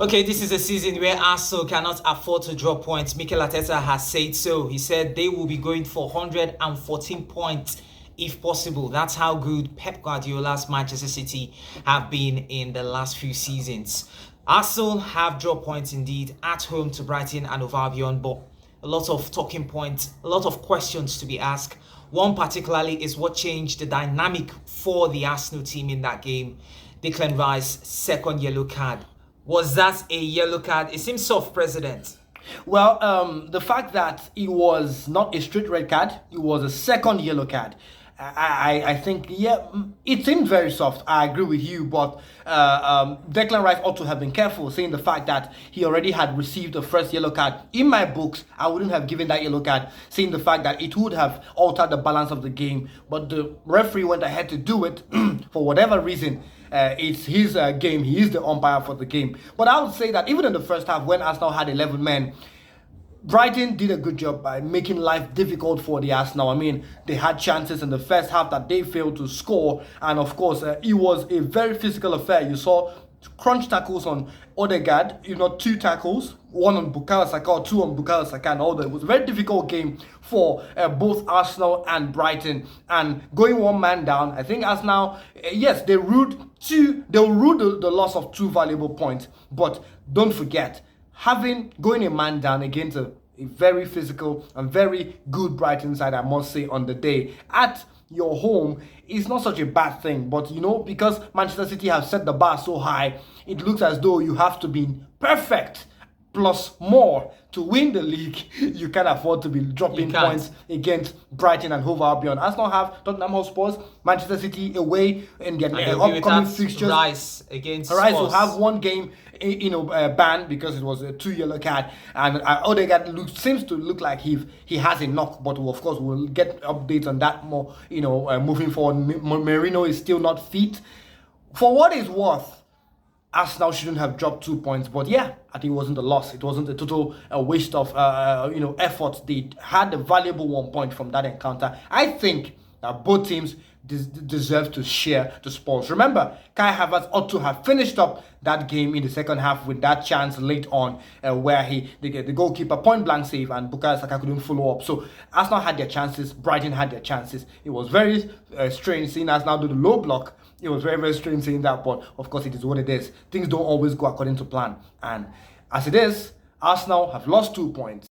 Okay, this is a season where Arsenal cannot afford to drop points. Mikel Arteta has said so. He said they will be going for 114 points if possible. That's how good Pep Guardiola's Manchester City have been in the last few seasons. Arsenal have dropped points indeed at home to Brighton and Hove Albion, but a lot of talking points, a lot of questions to be asked. One particularly is what changed the dynamic for the Arsenal team in that game. Declan Rice, second yellow card. Was that a yellow card? It seems soft, President. Well, the fact that it was not a straight red card, it was a second yellow card. I think, yeah, it seemed very soft. I agree with you, but Declan Rice ought to have been careful, saying the fact that he already had received the first yellow card. In my books, I wouldn't have given that yellow card, saying the fact that it would have altered the balance of the game, but the referee went ahead to do it for whatever reason. It's his game. He is the umpire for the game. But I would say that even in the first half, when Arsenal had 11 men, Brighton did a good job by making life difficult for the Arsenal. I mean, they had chances in the first half that they failed to score. And of course, it was a very physical affair. You saw crunch tackles on Odegaard, two tackles, one on Bukayo Saka, two on Bukayo Saka, and all that. It was a very difficult game for both Arsenal and Brighton. And going one man down, I think Arsenal, yes, they'll rue the loss of two valuable points. But don't forget, going a man down against a very physical and very good Brighton side, I must say, on the day at your home is not such a bad thing. But because Manchester City have set the bar so high, it looks as though you have to be perfect plus more to win the league. You can't afford to be dropping points against Brighton and Hove Albion. Arsenal have Tottenham Hotspur, Manchester City away in their upcoming fixtures. Rice will have one game banned because it was a 2 yellow card, and Odegaard seems to look like he has a knock, but of course we'll get updates on that more moving forward. Merino is still not fit. For what it's worth, Arsenal shouldn't have dropped 2 points, but yeah, I think it wasn't a loss. It wasn't a total waste of effort. They had a valuable 1 point from that encounter. I think that both teams deserve to share the spoils. Remember, Kai Havertz ought to have finished up that game in the second half with that chance late on where the goalkeeper point blank save and Bukayo Saka couldn't follow up. So Arsenal had their chances, Brighton had their chances. It was very strange seeing Arsenal do the low block. It was very, very strange seeing that, but of course it is what it is. Things don't always go according to plan. And as it is, Arsenal have lost 2 points.